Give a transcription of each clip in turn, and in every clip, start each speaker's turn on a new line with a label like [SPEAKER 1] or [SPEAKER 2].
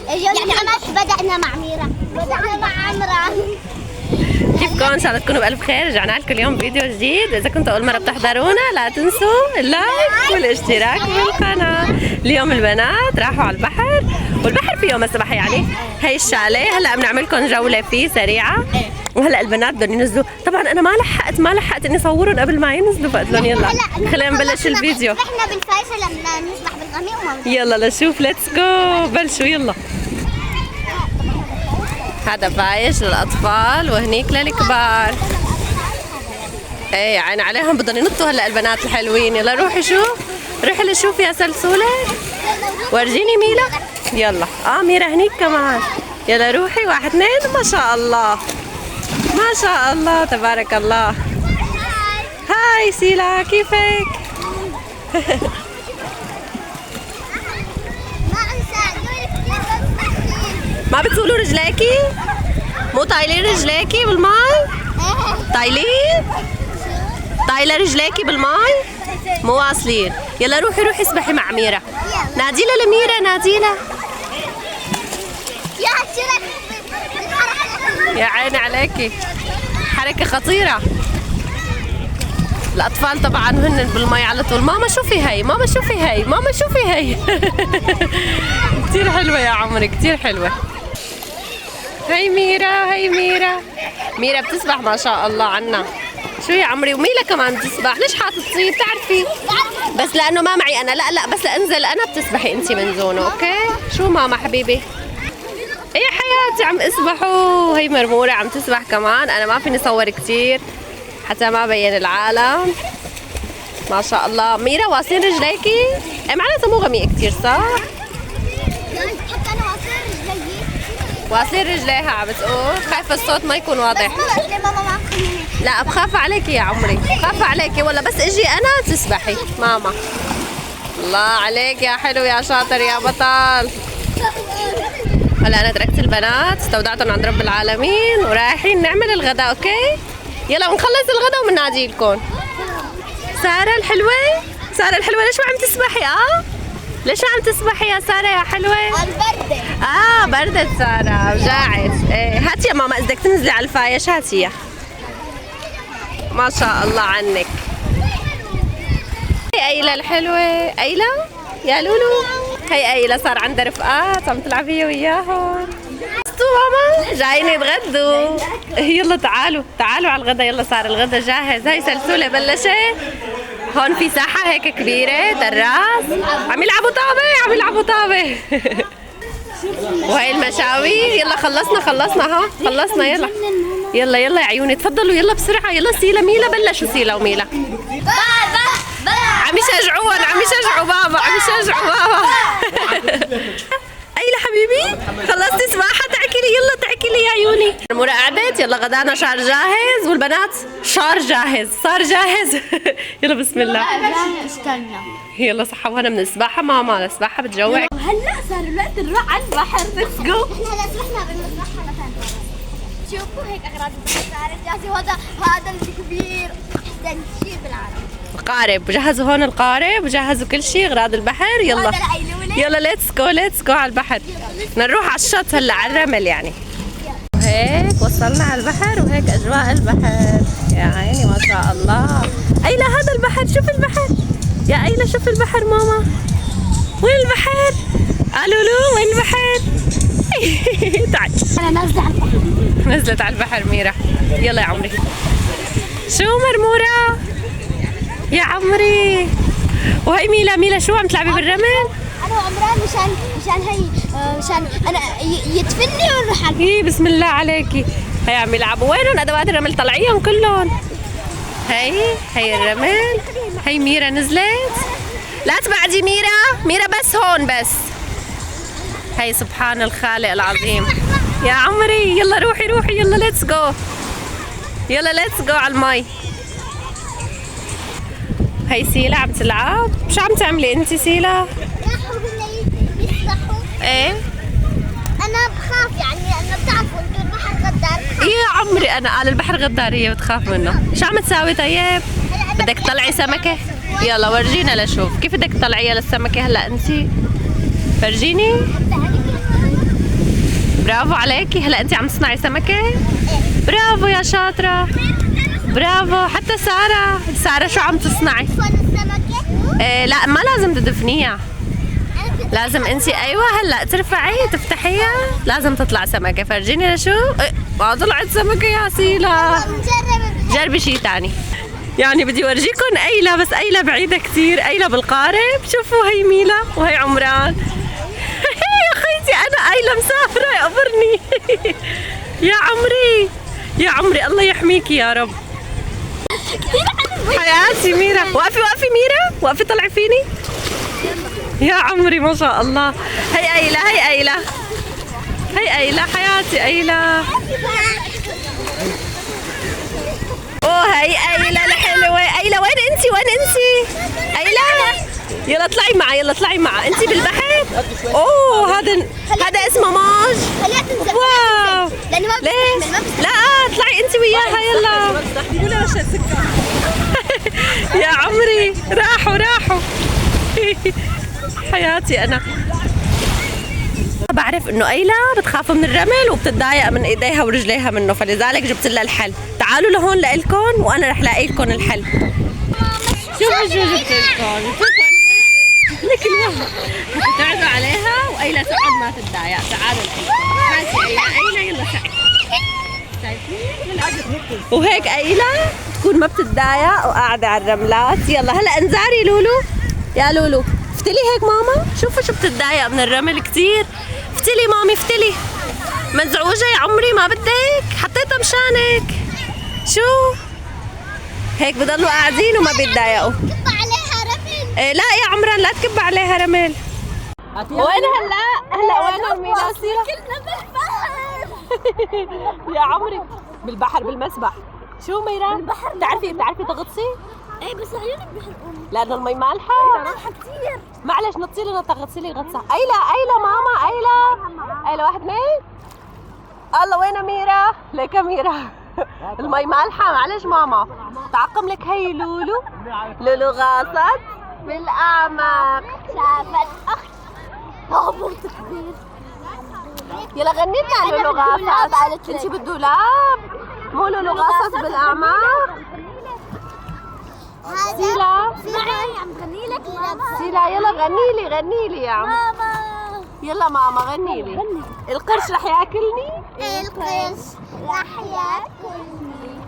[SPEAKER 1] يعني أنا بدأنا مع ميرا، بدأنا مع عمران.
[SPEAKER 2] كيفكم؟ ان شاء الله تكونوا بألف خير. رجعنا لكم اليوم فيديو جديد. اذا كنتوا اول مره بتحضرونا لا تنسوا اللايك والاشتراك بالقناه. اليوم البنات راحوا على البحر، والبحر فيه مسبح يعني. هي الشاليه هلا بنعمل لكم جوله فيه سريعه، وهلا البنات بدهم ينزلوا. طبعا انا ما لحقت اني اصورهم قبل ما ينزلوا، فقلت لهم يلا خلينا نبلش الفيديو.
[SPEAKER 1] رحنا بالفايشه لما نسبح بالغميق
[SPEAKER 2] يلا لنشوف. ليتس جو، بلشوا يلا. هذا فايش للاطفال وهنيك للكبار. ايه عين عليهم بدهم ينطوا هلا البنات الحلوين. يلا روحي شوف، روحي لشوف يا سلسوله. ورجيني ميلا. يلا ميرا هنيك كمان. يلا روحي، واحد اثنين. ما شاء الله ما شاء الله تبارك الله. هاي سيلا، كيفك؟ ما بتزولوا رجليكي؟ مو طايلين رجليكي بالماي؟ طايلين؟ طايله رجليكي بالماي؟ مو واصلين. يلا روحي اسبحي مع ميرا. ناديلها لميرا، ناديلها. يا عيني عليكي، حركه خطيره. الاطفال طبعا هن بالماء على طول. ماما شوفي هي، ماما شوفي هي، ماما شوفي هي. كتير حلوه يا عمري، كتير حلوه. هي ميرا، هي ميرا. ميرا بتسبح ما شاء الله عنا. شو يا عمري؟ وميلا كمان بتسبح. ليش حاطط تصيب؟ بتعرفي بس لانه ما معي انا. لا بس لانزل انا بتسبحي انت من زونه. اوكي شو ماما حبيبي؟ ايه حياتي عم اسبحوا. هي مرموره عم تسبح كمان. انا ما فيني اصور كتير حتى ما بين العالم. ما شاء الله. ميرا واصلين رجليكي؟ ايه معناتها مو غميق كتير صح؟
[SPEAKER 1] حتى انا واصلين رجلي.
[SPEAKER 2] واصلين رجليها عم بتقول. خايفه الصوت ما يكون واضح. لا بخاف عليكي يا عمري، بخاف عليكي والله. بس اجي انا تسبحي ماما. الله عليك يا حلو يا شاطر يا بطل. هلا انا تركت البنات، استودعتهم عند رب العالمين ورايحين نعمل الغداء. اوكي يلا ونخلص الغداء وبنادي لكم. ساره الحلوه، ساره الحلوه ليش ما عم تسبحي؟ ليش ما عم تسبحي يا ساره يا حلوه؟
[SPEAKER 1] البرده.
[SPEAKER 2] بردت ساره وجاعت. ايه هاتي يا ماما، بدك تنزلي على الفايش هاتيها. ما شاء الله عنك. هي ايلا الحلوه، ايلا يا لولو. هي ايلا صار عندها رفقات عم تلعب هي وياهم. ماما جايين يتغدوا. يلا تعالوا على الغدا. يلا صار الغدا جاهز. هاي سلسوله بلشت. هون في ساحه هيك كبيره دراس، عم يلعبوا طابه. وهي المشاوي. يلا خلصنا خلصنا. يلا يا عيوني تفضلوا. يلا بسرعه. يلا سيلا ميلا بلشوا. سيلا وميلا عم يشجعوا بابا. ايلا حبيبي خلصتي سباحه؟ تعكي لي يا عيوني. المرة قعدت. يلا غدانا صار جاهز، والبنات صار جاهز. يلا بسم الله.
[SPEAKER 1] استنى.
[SPEAKER 2] يلا صحة وهنا من السباحة ماما. السباحة بتجوعك.
[SPEAKER 1] هلا صار الوقت نروح على البحر. ليتس جو. احنا هلا سبحنا بالمسبح مثلا. شوفوا هيك اغراض البحر صارت جاهزة. هذا الكبير احسن شيء بالعالم.
[SPEAKER 2] القارب جهزوا هون، القارب وجهزوا كل شيء اغراض البحر. يلا ليتس جو على البحر. بدنا نروح على الشط هلا على الرمل يعني. هيك وصلنا على البحر وهيك اجواء البحر. يا عيني ما شاء الله. ايلا هذا البحر، شوف البحر يا ايلا، شوف البحر ماما. وين البحر؟ لولو وين البحر؟ تعال.
[SPEAKER 1] انا نازله على البحر.
[SPEAKER 2] نزلت على البحر ميرا. يلا يا عمري. شو مرمورة يا عمري؟ وهي ميلا شو عم تلعبي بالرمل؟
[SPEAKER 1] انا وعمران مشان هي مشان انا يدفني ونروح على
[SPEAKER 2] البحر. بسم الله عليكي. هي عم يلعبوا. وينهم ادوات الرمل؟ طلعيهم كلهم. هي الرمل. هي ميرا نزلت. لا تبعدي ميرا بس هون بس. هي سبحان الخالق العظيم يا عمري. يلا روحي. يلا ليتس جو على المي. هي سيلا عم تلعب. شو عم تعملي انت سيلا؟ ايه
[SPEAKER 1] انا بخاف يعني لانه بتعرفوا انتم البحر غدار.
[SPEAKER 2] يا عمري انا قال البحر غدار، هي بتخاف منه. شو عم تساوي طيب؟ بدك تطلعي سمكة؟ يلا ورجينا لشوف كيف بدك تطلعيها للسمكة هلا انت. فرجيني. برافو عليكي. هلا انت عم تصنعي سمكه؟ برافو يا شاطره، برافو. حتى ساره شو عم تصنعي؟ لا ما لازم تدفنيها، لازم انت ايوه هلا ترفعي تفتحيها لازم تطلع سمكه. فرجيني لشو ما طلعت سمكه يا سيلا. جربي شيء ثاني. يعني بدي اورجيكم ايلا، بس ايلا بعيده كثير، ايلا بالقارب. شوفوا هي ميلا وهي عمران. يا خيتي انا ايلا مسافره يقبرني. يا عمري يا عمري الله يحميكي يا رب. حياتي ميرا، وقفي وقفي ميرا، وقفي طلعي فيني. يا عمري ما شاء الله. هي ايلا، هي ايلا، هي ايلا حياتي ايلا. اوه هي ايلا الحلوه. ايلا وين انتي؟ وين انتي؟ ايلا يلا اطلعي معي، يلا اطلعي معي. انتي بالبحر؟ اوه هذا اسمه موج. واو ليش؟ لا اطلعي انتي وياها يلا. يا عمري راحوا. حياتي انا بعرف انه ايلا بتخاف من الرمل وبتتضايق من ايديها ورجليها منه، فلذلك جبت لها الحل. تعالوا لهون لإلكن وانا رح لاقي لكم الحل. شوفوا شو جبت لكم. لك الوهم هتقعدوا عليها وايلا تقعد ما تتضايق. تعالوا لإلكن. هاتي ايلا يلا شايفين؟ وهيك ايلا تكون ما بتتضايق وقاعده على الرملات. يلا هلا انزاري لولو. يا لولو افتلي هيك ماما. شوفوا شو بتتضايق من الرمل كثير. افتلي مامي افتلي. مزعوجه يا عمري ما بدك؟ حطيتها مشانك. شو هيك بضلوا قاعدين وما بيتضايقوا.
[SPEAKER 1] كب عليها رمل.
[SPEAKER 2] لا يا عمران لا تكب عليها رمل. وين هلا وين ميلا سيرة؟
[SPEAKER 1] كلنا بالبحر.
[SPEAKER 2] يا عمري بالبحر بالمسبح. شو ميرا؟
[SPEAKER 1] بالبحر.
[SPEAKER 2] بتعرفي تغطسي؟
[SPEAKER 1] ايه بس عيونك بيحرقوني
[SPEAKER 2] لانه المي مالحه.
[SPEAKER 1] مالحه كثير.
[SPEAKER 2] معلش نطي لنا تغطسي لي غطسه. ايلا ماما ايلا واحد اثنين. الله وين ميرا؟ ليك ميرا. المي مالحه معلش ماما. تعقم لك هي لولو غاصت بالاعماق.
[SPEAKER 1] شافت اخت طابوت كبير.
[SPEAKER 2] يلا غني لنا لولو غاصت. انت بالدولاب مو لولو غاصت بالاعماق. سيلا
[SPEAKER 1] اسمعي عم غني لك ماما.
[SPEAKER 2] سيلا يلا غني لي يا عم.
[SPEAKER 1] ماما
[SPEAKER 2] يلا ماما غني لي. القرش رح ياكلني.
[SPEAKER 1] القرش رح ياكلني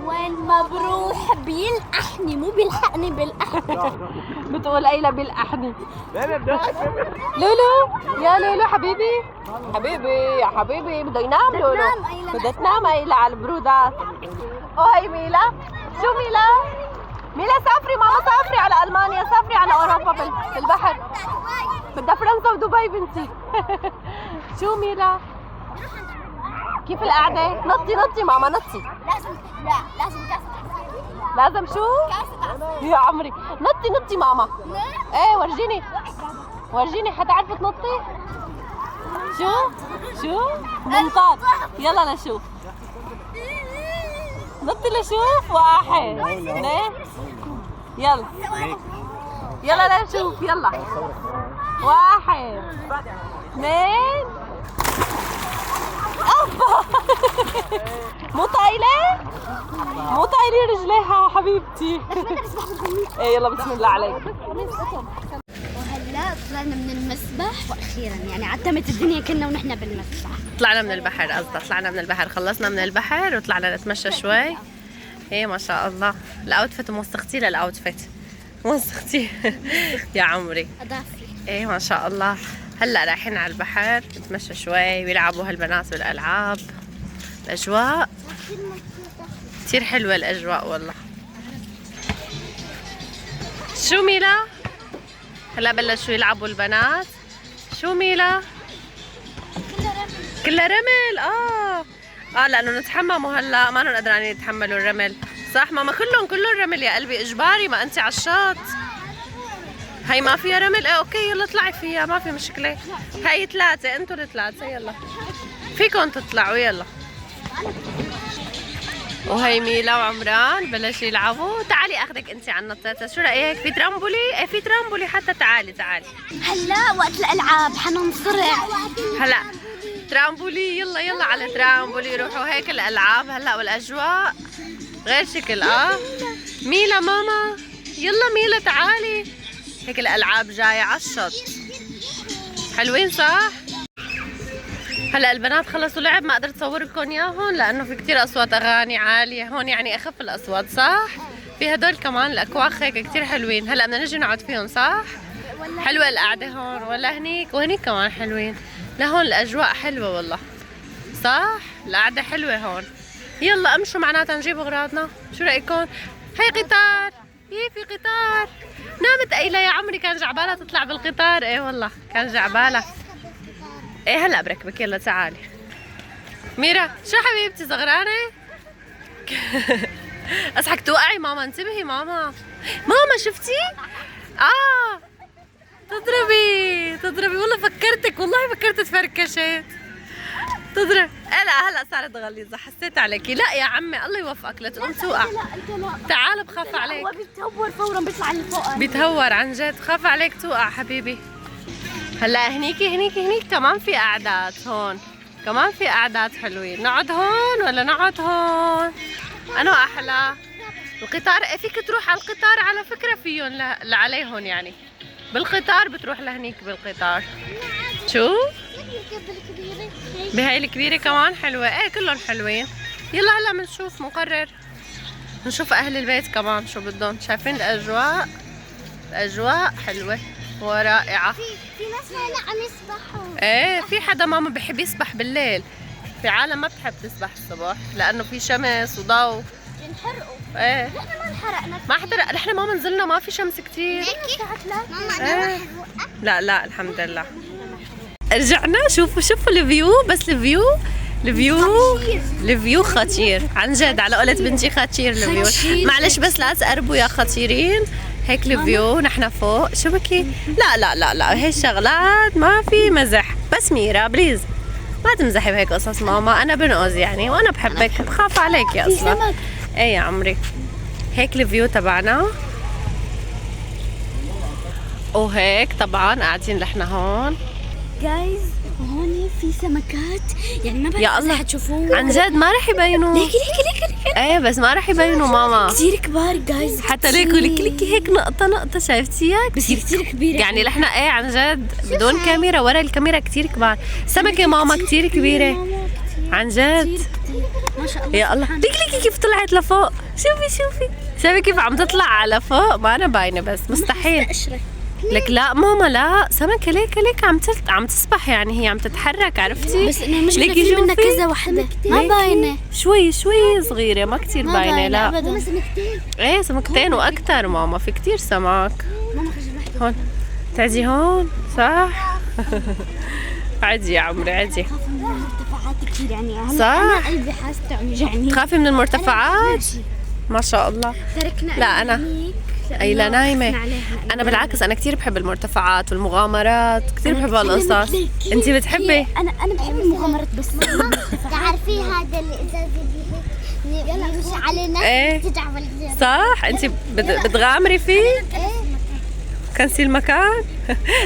[SPEAKER 1] وين ما بروح بيلقحني. مو بيلحقني بيلقحني.
[SPEAKER 2] بتقول ايلا بيلقحني. لولو يا لولو حبيبي يا حبيبي بده ينام لولو. بدها تنام ايلا على البرودات. هي ميلا. شو ميلا سافري ماما سافري على المانيا، سافري على اوروبا بالبحر. بدها فرنسا ودبي بنتي. شو ميلا؟ كيف القعدة؟ نطي ماما نطي. لازم شو؟ يا عمري نطي ماما. ايه ورجيني حتعرفي تنطي؟ شو؟ منطاد. يلا نشوف. نطي لشوف. واحد اثنين. يلا لنشوف. يلا واحد اثنين. مو طايلة رجليها حبيبتي. ايه يلا بسم الله عليك.
[SPEAKER 1] وهلا طلعنا من المسبح واخيرا يعني عتمت الدنيا كنا ونحن بالمسبح.
[SPEAKER 2] طلعنا من البحر طلعنا من البحر. خلصنا من البحر وطلعنا نتمشى شوي. ايه ما شاء الله الاوتفيت موسختي للاوتفيت موسختي. يا عمري
[SPEAKER 1] اضافي.
[SPEAKER 2] ايه ما شاء الله. هلا رايحين على البحر نتمشى شوي ويلعبوا هالبنات بالالعاب. الاجواء كثير حلوه الاجواء والله. شو ميلا؟ هلا بلشوا يلعبوا البنات. شو ميلا؟ كلها رمل. لانه نتحمموا هلا ما نحن قدرانين يتحملوا الرمل. صح ماما كلهم الرمل يا قلبي اجباري. ما انت على الشط. هي ما فيها رمل. اوكي يلا اطلعي فيها ما في مشكله. هي ثلاثه انتوا الثلاثه يلا فيكم تطلعوا يلا. وهي ميلا وعمران بلشوا يلعبوا. تعالي اخذك انت على النطاطه. شو رايك؟ في ترامبولي؟ ايه في ترامبولي حتى. تعالي
[SPEAKER 1] هلا وقت الالعاب حننصرع.
[SPEAKER 2] هلا ترامبولي، يلا يلا على ترامبولي، روحوا هيك الالعاب هلا والاجواء غير شكل. ميلا ماما، يلا ميلا تعالي، هيك الالعاب جايه على الشط. حلوين صح؟ هلا البنات خلصوا لعب، ما قدرت اصور لكم اياهم لانه في كثير اصوات اغاني عاليه هون، يعني اخف الاصوات صح؟ في هدول كمان الاكواخ هيك كثير حلوين، هلا بدنا نجي نقعد فيهم صح؟ حلوه القعده هون ولا هنيك؟ وهنيك كمان حلوين. لهون الاجواء حلوه والله صح؟ القعده حلوه هون. يلا امشوا معناتها نجيب اغراضنا، شو رايكم؟ هي قطار، في قطار. نامت ايلا يا عمري، كان جعبالها تطلع بالقطار. ايه والله كان جعبالها. ايه هلا بركبك، يلا تعالي. ميرا شو حبيبتي زغرانه؟ اصحك توقعي ماما، انتبهي ماما. ماما شفتي؟ تضربي والله فكرتك، والله فكرت تفركشت. تضرب. لا هلا صارت غليظه، حسيت عليكي. لا يا عمي الله يوفقك لا تقوم توقع.
[SPEAKER 1] لا انت لا.
[SPEAKER 2] تعال بخاف عليك.
[SPEAKER 1] هو بيتهور فورا بيطلع لفوق.
[SPEAKER 2] بيتهور عن جد، خاف عليك توقع حبيبي. هلا هنيك كمان في قعدات هون، كمان في قعدات حلوين. نقعد هون ولا نقعد هون؟ أنا أحلى. القطار فيك تروح على القطار على فكرة، فيهم لعليهم يعني بالقطار بتروح لهنيك بالقطار. شو؟ بهاي الكبيرة كمان حلوة. ايه كلهم حلوين. يلا هلا بنشوف مقرر، نشوف أهل البيت كمان شو بدهم. شايفين الأجواء؟ الأجواء حلوة ورائعة.
[SPEAKER 1] في ناس هلا عم يسبحوا.
[SPEAKER 2] ايه في حدا ماما بحب يسبح بالليل، في عالم ما بتحب تسبح الصبح لأنه في شمس وضوء.
[SPEAKER 1] ينحرقوا.
[SPEAKER 2] ايه
[SPEAKER 1] نحن ما انحرقنا.
[SPEAKER 2] ما حدا، نحن ماما نزلنا ما في شمس كتير.
[SPEAKER 1] ماما
[SPEAKER 2] ايه. لا الحمد لله. رجعنا. شوفوا الفيو، بس الفيو خطير عن جد، على قولة بنتي خطير الفيو. معلش بس لا تقربوا يا خطيرين. هيك الفيو نحن فوق. شو بكي؟ لا هي الشغلات ما في مزح. بس ميرا بليز ما تمزحي بهيك قصص ماما، انا بنقز يعني وانا بحبك، بخاف عليكي اصلا. ايه يا عمري. هيك الفيو تبعنا، وهيك طبعا قاعدين نحن هون.
[SPEAKER 1] جايز هون في سمكات، يعني ما بعرف
[SPEAKER 2] يا الله
[SPEAKER 1] حتشوفوه
[SPEAKER 2] عن جد ما رح يبينوا.
[SPEAKER 1] ليكي
[SPEAKER 2] ايه بس ما رح يبينوا ماما،
[SPEAKER 1] كثير كبار جايز.
[SPEAKER 2] حتى ليكي هيك نقطة شايفتيها؟
[SPEAKER 1] بس كثير كبيرة
[SPEAKER 2] يعني نحن ايه عن جد بدون كاميرا، ورا الكاميرا كثير كبار. سمكة ماما كثير كبيرة عن جد.
[SPEAKER 1] ما شاء الله.
[SPEAKER 2] يا الله ليكي كيف طلعت لفوق. شوفي كيف عم تطلع على فوق، ما انا باينة بس مستحيل. لك لا ماما لا، سمكة ليك عم تسبح، يعني هي عم تتحرك عرفتي؟
[SPEAKER 1] بس انه المشكلة في منها كذا وحدة ما باينة،
[SPEAKER 2] شوي صغيرة ما كتير باينة. لا
[SPEAKER 1] ابدا. سمكتين.
[SPEAKER 2] ايه سمكتين واكثر ماما، في كتير سمك.
[SPEAKER 1] ماما خرج
[SPEAKER 2] هون تعدي هون صح؟ عدي يا عمري عدي.
[SPEAKER 1] خاف من المرتفعات كثير يعني.
[SPEAKER 2] صح؟
[SPEAKER 1] انا قلبي حاسة عم يوجعني.
[SPEAKER 2] تخافي من المرتفعات؟ ما شاء الله.
[SPEAKER 1] تركنا
[SPEAKER 2] لا انا لا نايمة. أنا بالعكس أنا كتير بحب المرتفعات والمغامرات، كتير بحب هالقصص. أنتِ بتحبي؟
[SPEAKER 1] أنا بحب المغامرات بس تعرفي هذا الإزاز اللي يمشي علينا.
[SPEAKER 2] إيه صح. أنتِ بتغامري فيه؟
[SPEAKER 1] إيه.
[SPEAKER 2] كنسي المكان.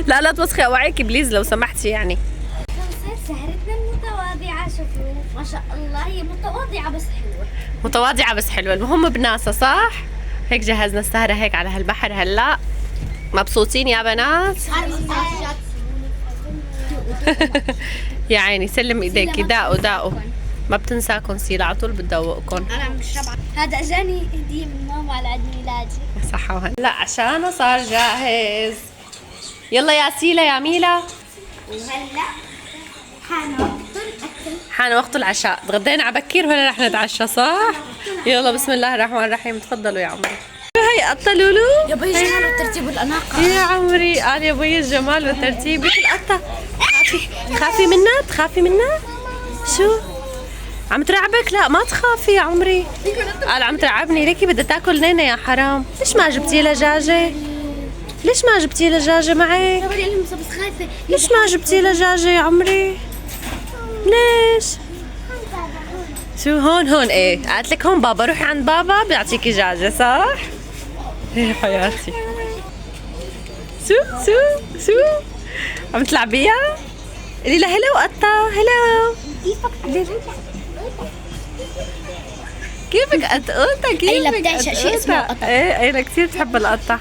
[SPEAKER 2] لا توسخي أوعيكي بليز لو سمحتي يعني.
[SPEAKER 1] سهرتنا المتواضعة، شوفوا ما شاء الله، هي
[SPEAKER 2] متواضعة بس حلوة. المهم بناسة صح؟ هيك جهزنا السهرة هيك على هالبحر. هلا مبسوطين يا بنات؟ يا عيني سلم ايديكي. داقوا ما بتنساكم سيلا، على طول بتدوقكم.
[SPEAKER 1] انا مش شبعة. هذا اجاني هدية من ماما على عيد ميلادي.
[SPEAKER 2] صحة وهلا. لا عشانه صار جاهز. يلا يا سيلا يا ميلا.
[SPEAKER 1] وهلا
[SPEAKER 2] حان وقت العشاء. تغدينا على بكير ولا رح نتعشى صح؟ يلا بسم الله الرحمن الرحيم. تفضلوا يا عمري. هي قطة لولو
[SPEAKER 1] يا بي الجمال والترتيب والأناقة.
[SPEAKER 2] يا عمري قال يا بي الجمال والترتيب. ليك القطة تخافي منها شو عم ترعبك؟ لا ما تخافي يا عمري. قال عم ترعبني. ليكي بدها تاكل نينة يا حرام. ليش ما جبتي لها دجاجة؟ معك؟ ليش ما جبتي لها دجاجة يا عمري؟ ليش؟ شو هون ايه؟ قالت لك هون بابا، روحي عند بابا بيعطيكي دجاجة صح؟ ايه حياتي. شو عم تلعبيها؟ قولي لها هلو قطة، هلو. كيفك قطة؟ كيفك؟
[SPEAKER 1] أيلا بتعشق شيء اسمه قطة.
[SPEAKER 2] ايه أيلا كثير تحب القطة.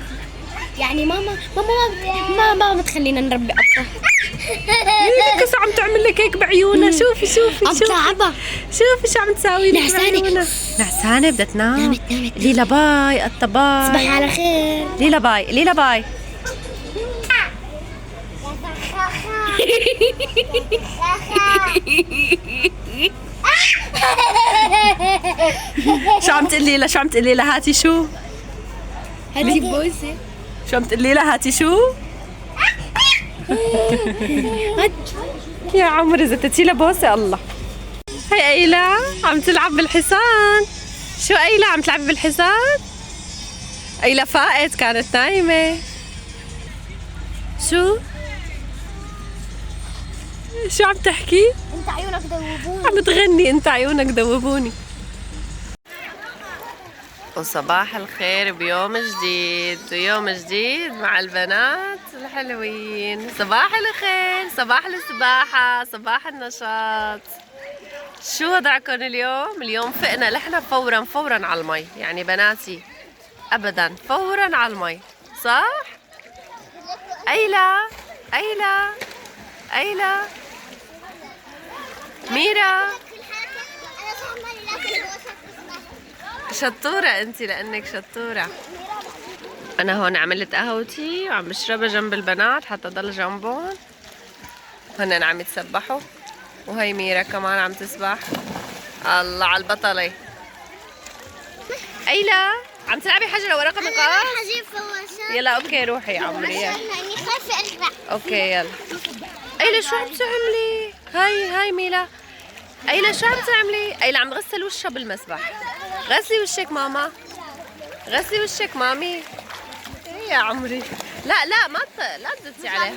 [SPEAKER 1] يعني ماما ما تخلينا نربي قطة.
[SPEAKER 2] كيف عم تعمل لك هيك بعيونها؟ شوفي
[SPEAKER 1] عم تلعبها.
[SPEAKER 2] شوفي شو عم تساوي لك
[SPEAKER 1] نعسانة.
[SPEAKER 2] بعيونها. نعسانة بدها تنام.
[SPEAKER 1] نامت.
[SPEAKER 2] ليلى باي قطة باي.
[SPEAKER 1] تصبحي على خير.
[SPEAKER 2] ليلى باي، ليلى باي. شو عم تقولي لها؟ شو عم تقولي لها؟ هاتي شو؟
[SPEAKER 1] هاتي بوسة.
[SPEAKER 2] شو عم تقولي لها؟ هاتي شو؟ يا عمري زتتي لها بوسه الله. هي أيلا عم تلعب بالحصان. شو أيلا عم تلعب بالحصان؟ أيلا فاقت كانت نايمة. شو عم تحكي؟
[SPEAKER 1] انت عيونك دوبوني.
[SPEAKER 2] عم تغني انت عيونك دوبوني. وصباح الخير بيوم جديد ويوم جديد مع البنات الحلوين. صباح الخير، صباح السباحة، صباح النشاط. شو وضعكم اليوم؟ اليوم فقنا لحنا فورا على المي، يعني بناتي ابدا فورا على المي، صح؟ أيلا ميرا شطورة انتي لانك شطورة. انا هون عملت قهوتي وعم بشربها جنب البنات حتى ضل جنبهم. هن عم يتسبحوا وهي ميرا كمان عم تسبح. الله على البطلة. أيلا عم تلعبي حجر ورقة نقاط؟
[SPEAKER 1] حجيب فواشات.
[SPEAKER 2] يلا اوكي روحي يا عمري يلا.
[SPEAKER 1] اني خايفة اغرق.
[SPEAKER 2] اوكي يلا. أيلا شو عم تعملي؟ هاي ميلا. أيلا شو عم تعملي؟ أيلا عم تغسل وشها بالمسبح. غسلي وشك ماما، غسلي وشك مامي. يا عمري لا ما لا تدسي عليها.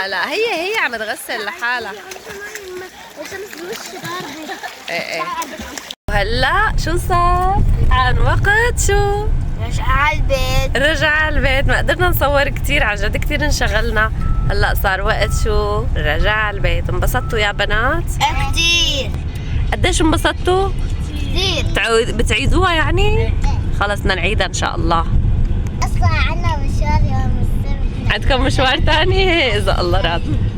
[SPEAKER 2] لا هي عم تغسل لحالها.
[SPEAKER 1] الشمس بوشي ضاربة.
[SPEAKER 2] ايه وهلا شو صار؟ عن وقت شو؟ رجع على البيت. ما قدرنا نصور كتير، عن جد كتير انشغلنا. هلا صار وقت شو؟ رجع على البيت. انبسطتوا يا بنات؟
[SPEAKER 1] كتير.
[SPEAKER 2] قديش انبسطتوا؟
[SPEAKER 1] كتير.
[SPEAKER 2] بتعيدوها يعني؟ خلص بدنا نعيدها ان شاء الله.
[SPEAKER 1] اصلا عنا مشوار يوم السبت.
[SPEAKER 2] عندكم مشوار تاني؟ اذا الله راد.